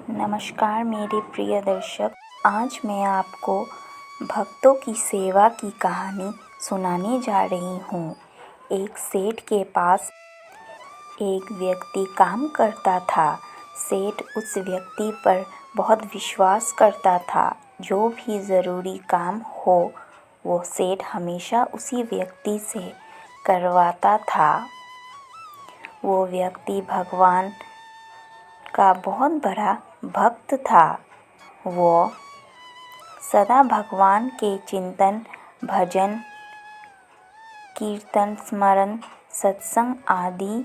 नमस्कार मेरे प्रिय दर्शक, आज मैं आपको भक्तों की सेवा की कहानी सुनाने जा रही हूँ। एक सेठ के पास एक व्यक्ति काम करता था। सेठ उस व्यक्ति पर बहुत विश्वास करता था। जो भी ज़रूरी काम हो वो सेठ हमेशा उसी व्यक्ति से करवाता था। वो व्यक्ति भगवान का बहुत बड़ा भक्त था। वो सदा भगवान के चिंतन, भजन, कीर्तन, स्मरण, सत्संग आदि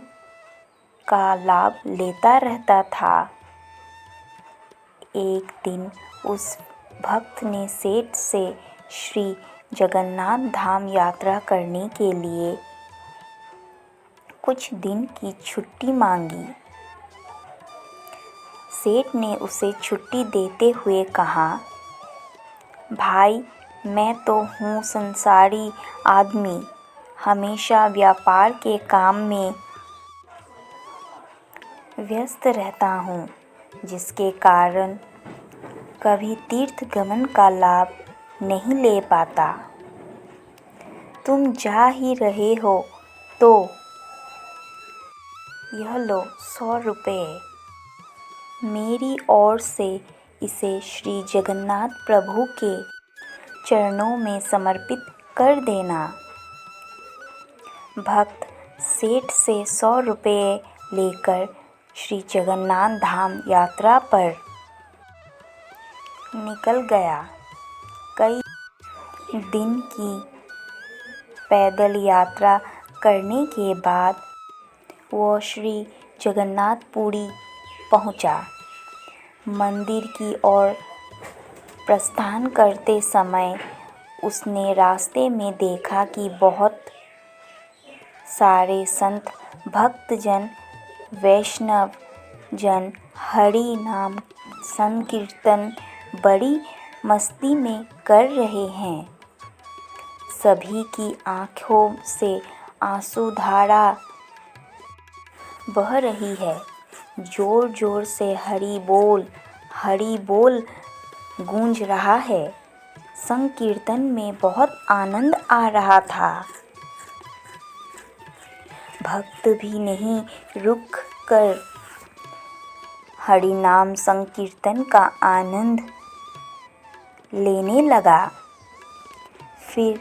का लाभ लेता रहता था। एक दिन उस भक्त ने सेठ से श्री जगन्नाथ धाम यात्रा करने के लिए कुछ दिन की छुट्टी मांगी। सेठ ने उसे छुट्टी देते हुए कहा, भाई मैं तो हूँ संसारी आदमी, हमेशा व्यापार के काम में व्यस्त रहता हूँ, जिसके कारण कभी तीर्थ गमन का लाभ नहीं ले पाता। तुम जा ही रहे हो तो यह लो 100 रुपये। मेरी ओर से इसे श्री जगन्नाथ प्रभु के चरणों में समर्पित कर देना। भक्त सेठ से 100 रुपये लेकर श्री जगन्नाथ धाम यात्रा पर निकल गया। कई दिन की पैदल यात्रा करने के बाद वो श्री जगन्नाथपुरी पहुंचा। मंदिर की ओर प्रस्थान करते समय उसने रास्ते में देखा कि बहुत सारे संत, भक्तजन, वैष्णव जन हरि नाम संकीर्तन बड़ी मस्ती में कर रहे हैं। सभी की आंखों से आंसुधारा बह रही है। जोर जोर से हरि बोल गूंज रहा है। संकीर्तन में बहुत आनंद आ रहा था। भक्त भी नहीं रुक कर हरि नाम संकीर्तन का आनंद लेने लगा। फिर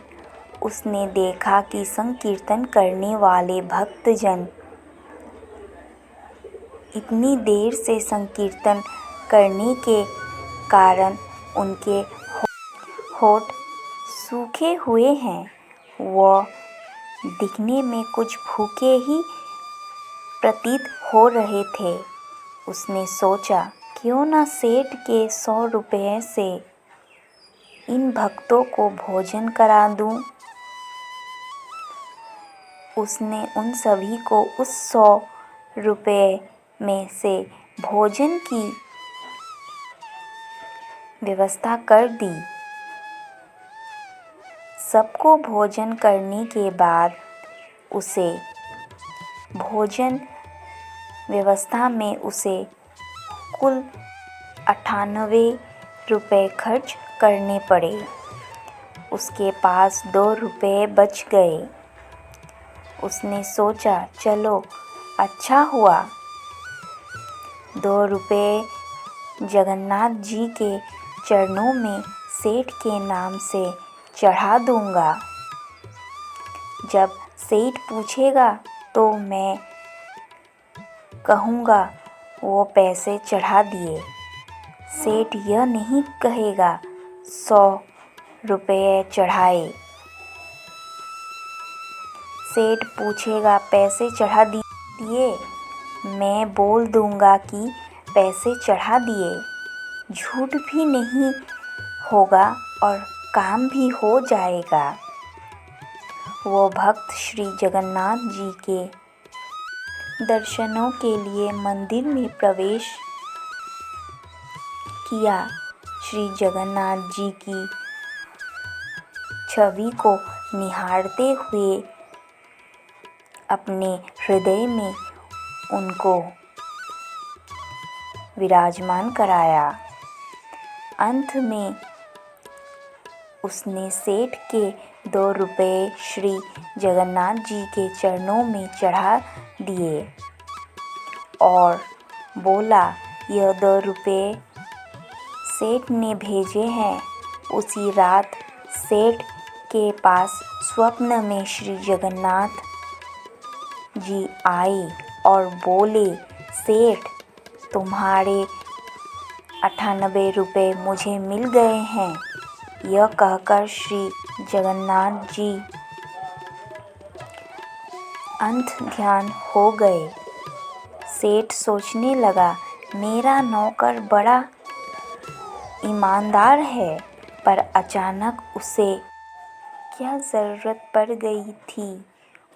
उसने देखा कि संकीर्तन करने वाले भक्तजन इतनी देर से संकीर्तन करने के कारण उनके होठ सूखे हुए हैं। वह दिखने में कुछ भूखे ही प्रतीत हो रहे थे। उसने सोचा, क्यों ना सेठ के 100 रुपये से इन भक्तों को भोजन करा दूं। उसने उन सभी को उस 100 रुपये में से भोजन की व्यवस्था कर दी। सबको भोजन करने के बाद उसे भोजन व्यवस्था में उसे कुल 98 रुपये खर्च करने पड़े। उसके पास 2 रुपये बच गए। उसने सोचा, चलो अच्छा हुआ, 2 रुपये जगन्नाथ जी के चरणों में सेठ के नाम से चढ़ा दूंगा। जब सेठ पूछेगा तो मैं कहूँगा वो पैसे चढ़ा दिए। सेठ यह नहीं कहेगा 100 रुपये चढ़ाए। सेठ पूछेगा पैसे चढ़ा दिए, मैं बोल दूंगा कि पैसे चढ़ा दिए। झूठ भी नहीं होगा और काम भी हो जाएगा। वो भक्त श्री जगन्नाथ जी के दर्शनों के लिए मंदिर में प्रवेश किया। श्री जगन्नाथ जी की छवि को निहारते हुए अपने हृदय में उनको विराजमान कराया। अंत में उसने सेठ के 2 रुपए श्री जगन्नाथ जी के चरणों में चढ़ा दिए और बोला, यह 2 रुपए सेठ ने भेजे हैं। उसी रात सेठ के पास स्वप्न में श्री जगन्नाथ जी आए और बोले, सेठ, तुम्हारे 98 रुपए मुझे मिल गए हैं। यह कहकर श्री जगन्नाथ जी अंत ध्यान हो गए। सेठ सोचने लगा, मेरा नौकर बड़ा ईमानदार है, पर अचानक उसे क्या ज़रूरत पड़ गई थी।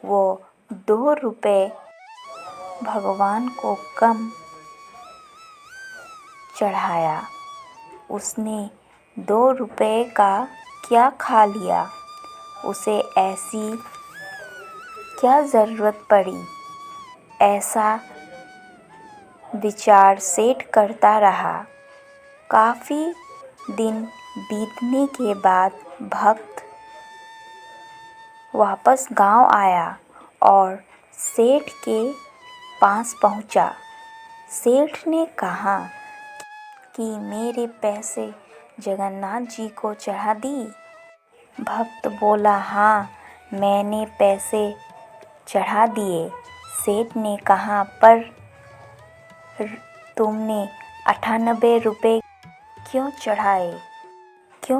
वो 2 रुपए भगवान को कम चढ़ाया। उसने 2 रुपए का क्या खा लिया। उसे ऐसी क्या ज़रूरत पड़ी। ऐसा विचार सेठ करता रहा। काफ़ी दिन बीतने के बाद भक्त वापस गांव आया और सेठ के पास पहुंचा। सेठ ने कहा कि मेरे पैसे जगन्नाथ जी को चढ़ा दी। भक्त बोला, हाँ, मैंने पैसे चढ़ा दिए। सेठ ने कहा, पर तुमने 98 रुपए क्यों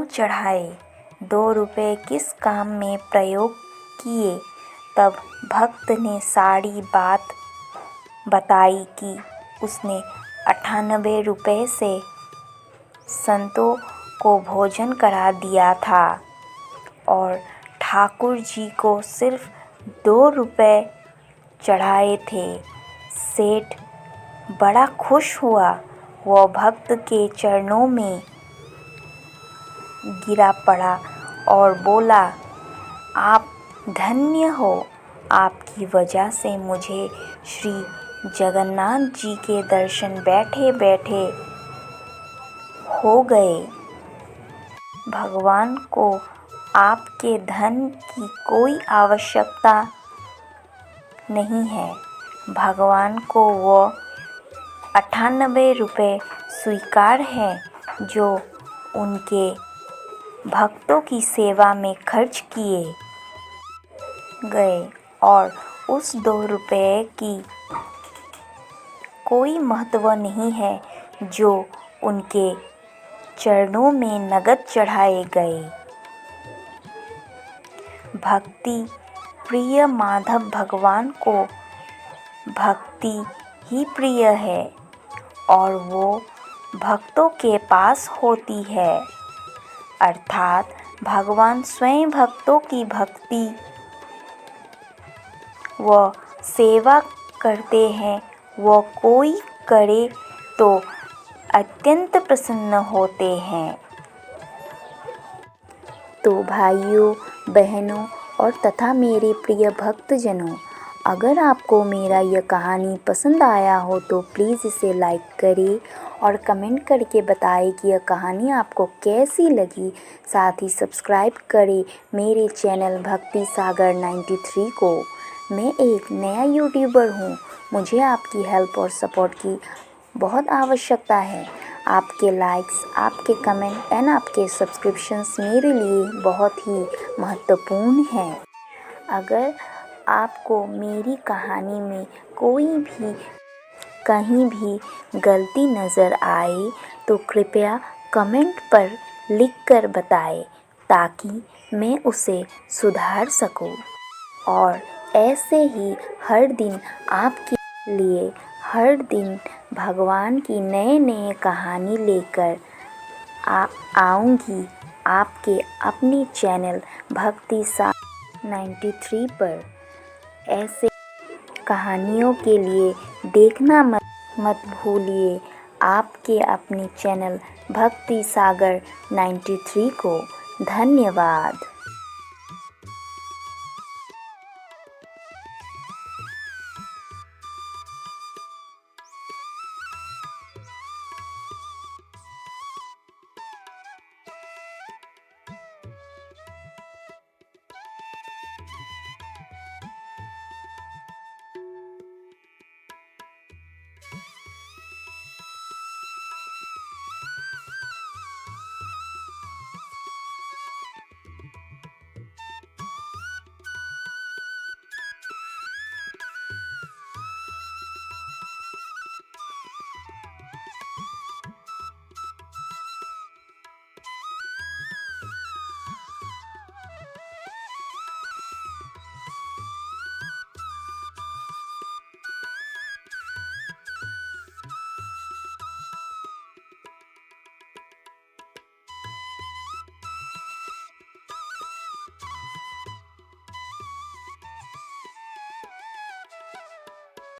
चढ़ाए? 2 रुपए किस काम में प्रयोग किए? तब भक्त ने सारी बात बताई कि उसने 98 रुपए से संतों को भोजन करा दिया था और ठाकुर जी को सिर्फ 2 रुपए चढ़ाए थे। सेठ बड़ा खुश हुआ। वह भक्त के चरणों में गिरा पड़ा और बोला, आप धन्य हो। आपकी वजह से मुझे श्री जगन्नाथ जी के दर्शन बैठे बैठे हो गए। भगवान को आपके धन की कोई आवश्यकता नहीं है। भगवान को वो 98 रुपए स्वीकार हैं जो उनके भक्तों की सेवा में खर्च किए गए, और उस 2 रुपए की कोई महत्व नहीं है जो उनके चरणों में नगद चढ़ाए गए। भक्ति प्रिय माधव भगवान को भक्ति ही प्रिय है और वो भक्तों के पास होती है। अर्थात भगवान स्वयं भक्तों की भक्ति व सेवा करते हैं। वह कोई करे तो अत्यंत प्रसन्न होते हैं। तो भाइयों, बहनों और तथा मेरे प्रिय भक्तजनों, अगर आपको मेरा यह कहानी पसंद आया हो तो प्लीज़ इसे लाइक करें और कमेंट करके बताएं कि यह कहानी आपको कैसी लगी। साथ ही सब्सक्राइब करें मेरे चैनल भक्ति सागर 93 को। मैं एक नया यूट्यूबर हूँ। मुझे आपकी हेल्प और सपोर्ट की बहुत आवश्यकता है। आपके लाइक्स, आपके कमेंट एंड आपके सब्सक्रिप्शंस मेरे लिए बहुत ही महत्वपूर्ण हैं। अगर आपको मेरी कहानी में कोई भी कहीं भी गलती नज़र आए तो कृपया कमेंट पर लिखकर बताएं ताकि मैं उसे सुधार सकूं। और ऐसे ही हर दिन आपके लिए हर दिन भगवान की नए कहानी लेकर आऊँगी आपके अपने चैनल भक्ति सागर 93 पर। ऐसे कहानियों के लिए देखना मत भूलिए आपके अपने चैनल भक्ति सागर 93 को। धन्यवाद।